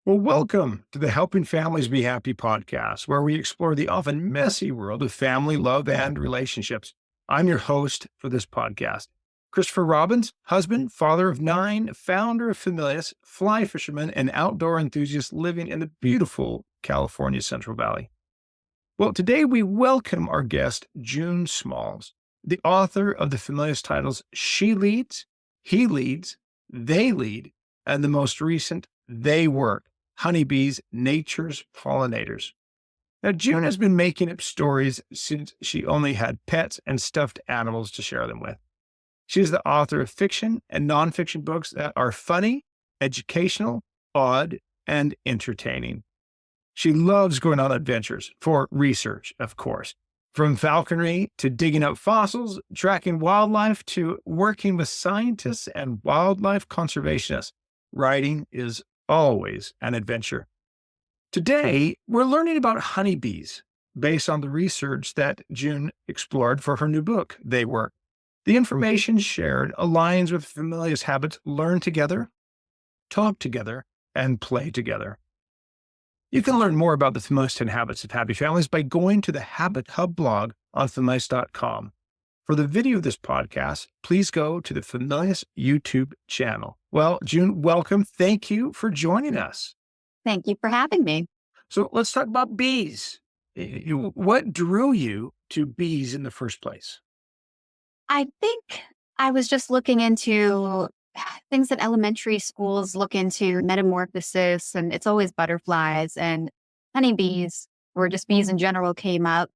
Well, welcome to the Helping Families Be Happy podcast, where we explore the often messy world of family, love, and relationships. I'm your host for this podcast, Christopher Robbins, husband, father of 9, founder of Familius, fly fisherman, and outdoor enthusiast living in the beautiful California Central Valley. Well, today we welcome our guest, June Smalls, the author of the Familius titles She Leads, He Leads, They Lead, and the most recent, They Work. Honeybees, Nature's Pollinators. Now, June has been making up stories since she only had pets and stuffed animals to share them with. She is the author of fiction and nonfiction books that are funny, educational, odd, and entertaining. She loves going on adventures for research, of course, from falconry to digging up fossils, tracking wildlife to working with scientists and wildlife conservationists. Writing is always an adventure. Today, we're learning about honeybees based on the research that June explored for her new book, They Work. The information shared aligns with Familius habits: learn together, talk together, and play together. You can learn more about the Familius 10 habits of happy families by going to the Habit Hub blog on familius.com. For the video of this podcast, please go to the Familius YouTube channel. Well, June, welcome. Thank you for joining us. Thank you for having me. So let's talk about bees. What drew you to bees in the first place? I think I was just looking into things that elementary schools look into, metamorphosis, and it's always butterflies and honeybees, or just bees in general, came up.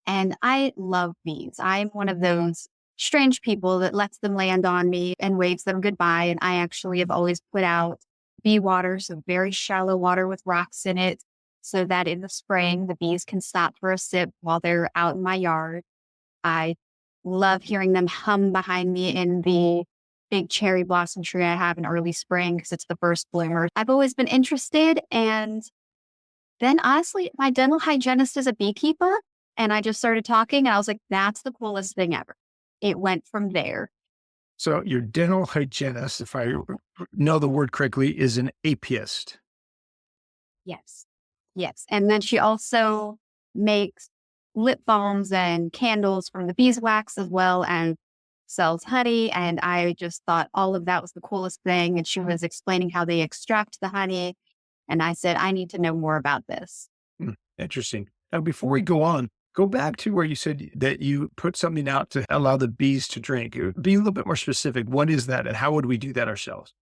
And I love bees. I'm one of those strange people that lets them land on me and waves them goodbye. And I actually have always put out bee water, so very shallow water with rocks in it, so that in the spring, the bees can stop for a sip while they're out in my yard. I love hearing them hum behind me in the big cherry blossom tree I have in early spring because it's the first bloomer. I've always been interested. And then honestly, my dental hygienist is a beekeeper. And I just started talking and I was like, that's the coolest thing ever. It went from there. So your dental hygienist, if I know the word correctly, is an apiist. Yes. Yes. And then she also makes lip balms and candles from the beeswax as well, and sells honey. And I just thought all of that was the coolest thing. And she was explaining how they extract the honey. And I said, I need to know more about this. Interesting. Now, before we go on, go back to where you said that you put something out to allow the bees to drink. Be a little bit more specific. What is that, and how would we do that ourselves?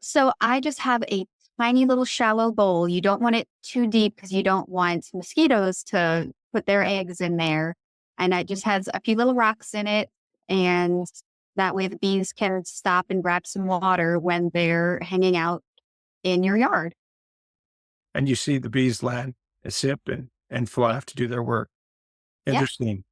So I just have a tiny little shallow bowl. You don't want it too deep because you don't want mosquitoes to put their eggs in there. And it just has a few little rocks in it. And that way the bees can stop and grab some water when they're hanging out in your yard. And you see the bees land, sip, and fly off to do their work. Yeah. Interesting.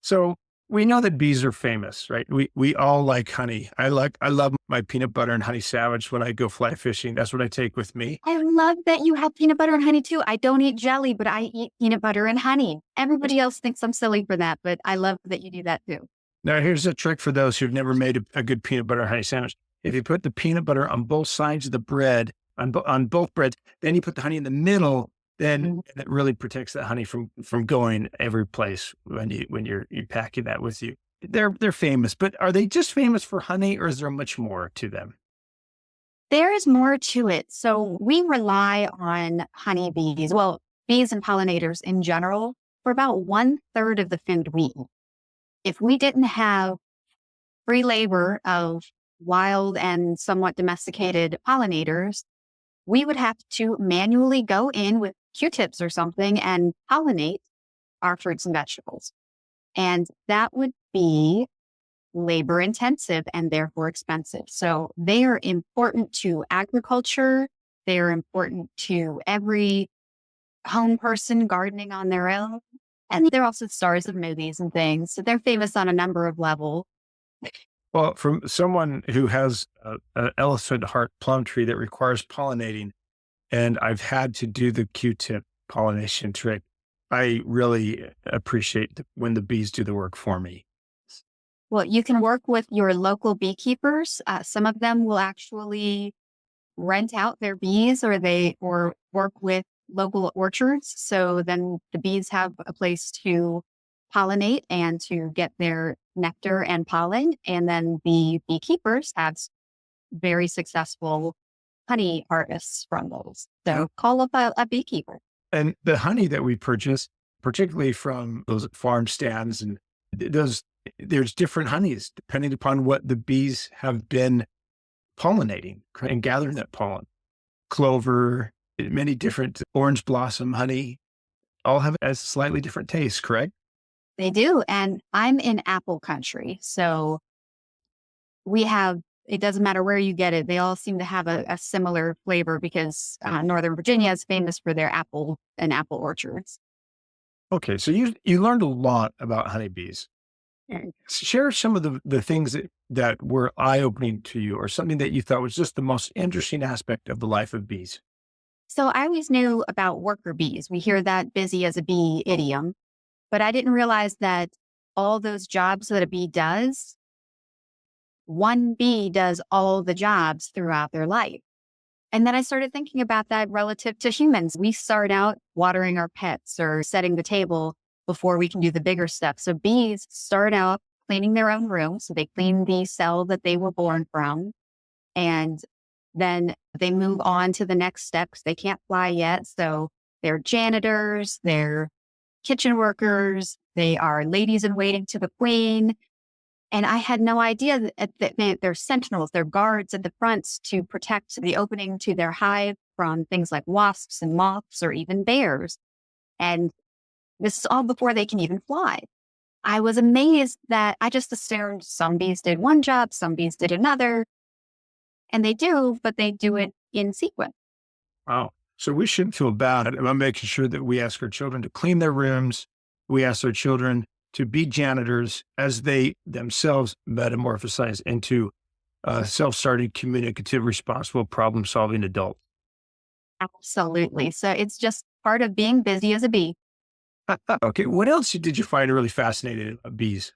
So we know that bees are famous, right? We all like honey. I love my peanut butter and honey sandwich when I go fly fishing. That's what I take with me. I love that you have peanut butter and honey too. I don't eat jelly, but I eat peanut butter and honey. Everybody else thinks I'm silly for that, but I love that you do that too. Now, here's a trick for those who've never made a good peanut butter and honey sandwich. If you put the peanut butter on both sides of the bread, on both breads, then you put the honey in the middle, then it really protects the honey from going every place when you're packing that with you. They're famous, but are they just famous for honey, or is there much more to them? There is more to it. So we rely on honeybees, well, bees and pollinators in general, for about 1/3 of the food we eat. If we didn't have free labor of wild and somewhat domesticated pollinators, we would have to manually go in with Q-tips or something and pollinate our fruits and vegetables. And that would be labor intensive and therefore expensive. So they are important to agriculture. They are important to every home person gardening on their own. And they're also stars of movies and things. So they're famous on a number of levels. Well, from someone who has an elephant heart plum tree that requires pollinating, and I've had to do the Q-tip pollination trick, I really appreciate when the bees do the work for me. Well, you can work with your local beekeepers. Some of them will actually rent out their bees or work with local orchards. So then the bees have a place to pollinate and to get their nectar and pollen. And then the beekeepers have very successful honey harvests from those. So call up a beekeeper. And the honey that we purchase, particularly from those farm stands, and those, there's different honeys depending upon what the bees have been pollinating and gathering that pollen. Clover, many different orange blossom honey, all have a slightly different taste, correct? They do. And I'm in apple country. So we have, it doesn't matter where you get it, they all seem to have a similar flavor because Northern Virginia is famous for their apple and apple orchards. Okay, so you learned a lot about honeybees. Share some of the things that were eye-opening to you or something that you thought was just the most interesting aspect of the life of bees. So I always knew about worker bees. We hear that busy as a bee idiom, but I didn't realize that all those jobs that a bee does, one bee does all the jobs throughout their life. And then I started thinking about that relative to humans. We start out watering our pets or setting the table before we can do the bigger stuff. So bees start out cleaning their own room. So they clean the cell that they were born from. And then they move on to the next steps. They can't fly yet. So they're janitors, they're kitchen workers, they are ladies in waiting to the queen. And I had no idea that they're sentinels, they're guards at the fronts to protect the opening to their hive from things like wasps and moths or even bears. And this is all before they can even fly. I was amazed that I just assumed some bees did one job, some bees did another. And they do, but they do it in sequence. Wow. So we shouldn't feel bad about making sure that we ask our children to clean their rooms. We ask our children to be janitors as they themselves metamorphosize into self-starting, communicative, responsible, problem-solving adults. Absolutely. So it's just part of being busy as a bee. Okay, what else did you find really fascinating about bees?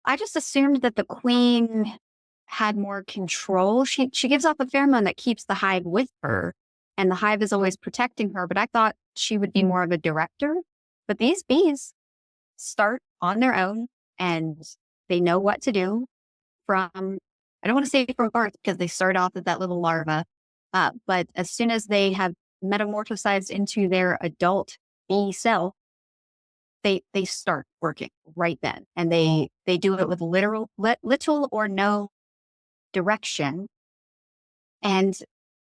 I just assumed that the queen had more control. She gives off a pheromone that keeps the hive with her, and the hive is always protecting her. But I thought she would be more of a director. But these bees start on their own, and they know what to do from, I don't want to say from birth because they start off as that little larva. But as soon as they have metamorphosized into their adult bee cell, they start working right then, and they do it with little or no direction. And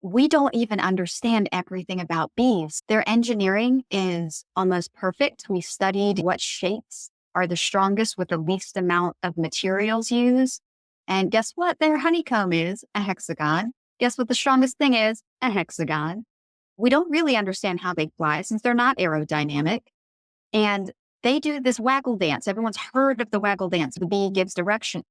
we don't even understand everything about bees. Their engineering is almost perfect. We studied what shapes are the strongest with the least amount of materials used. And guess what? Their honeycomb is a hexagon. Guess what the strongest thing is? A hexagon. We don't really understand how they fly since they're not aerodynamic. And they do this waggle dance. Everyone's heard of the waggle dance. The bee gives direction,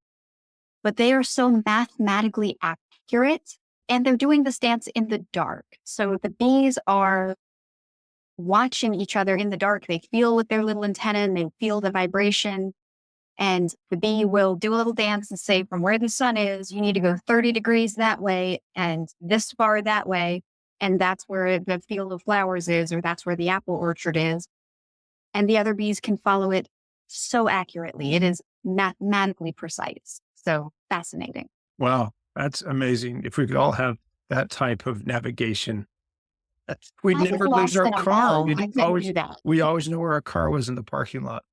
but they are so mathematically accurate, and they're doing this dance in the dark. So the bees are watching each other in the dark. They feel with their little antenna and they feel the vibration. And the bee will do a little dance and say, from where the sun is, you need to go 30 degrees that way and this far that way. And that's where the field of flowers is, or that's where the apple orchard is. And the other bees can follow it so accurately. It is mathematically precise. So fascinating. Wow, that's amazing. If we could all have that type of navigation, we'd I was never lose lost our in a car. mall. I couldn't do that. We always know where our car was in the parking lot.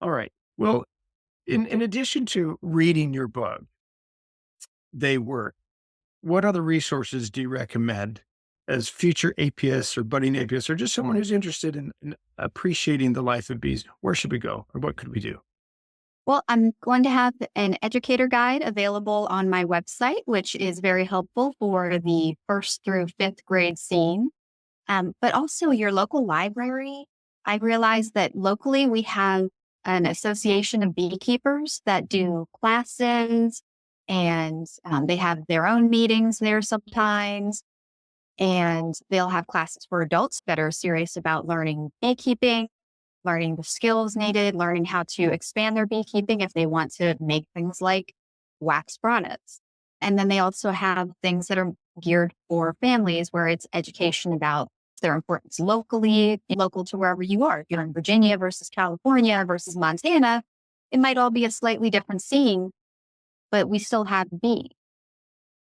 All right. Well, in addition to reading your book, They Work, what other resources do you recommend as future APS or budding APS or just someone who's interested in appreciating the life of bees? Where should we go or what could we do? Well, I'm going to have an educator guide available on my website, which is very helpful for the first through fifth grade scene. But also your local library. I realize that locally we have an association of beekeepers that do classes, and they have their own meetings there sometimes. And they'll have classes for adults that are serious about learning beekeeping, learning the skills needed, learning how to expand their beekeeping if they want to make things like wax products. And then they also have things that are geared for families where it's education about their importance locally, local to wherever you are. If you're in Virginia versus California versus Montana, it might all be a slightly different scene, but we still have the bee.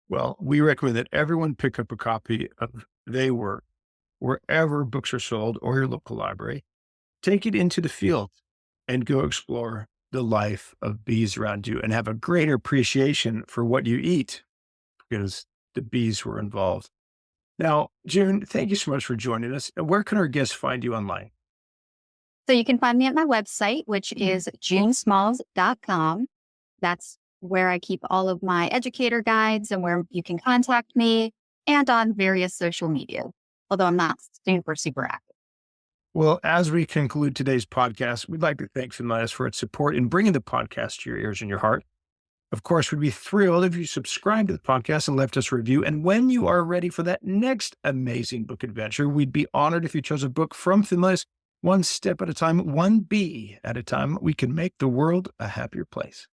Well, we recommend that everyone pick up a copy of They Work wherever books are sold or your local library. Take it into the field and go explore the life of bees around you and have a greater appreciation for what you eat because the bees were involved. Now, June, thank you so much for joining us. And where can our guests find you online? So you can find me at my website, which is junesmalls.com. That's where I keep all of my educator guides and where you can contact me, and on various social media, although I'm not super active. Well, as we conclude today's podcast, we'd like to thank Familias for its support in bringing the podcast to your ears and your heart. Of course, we'd be thrilled if you subscribe to the podcast and left us a review. And when you are ready for that next amazing book adventure, we'd be honored if you chose a book from Familias. One step at a time, one bee at a time, we can make the world a happier place.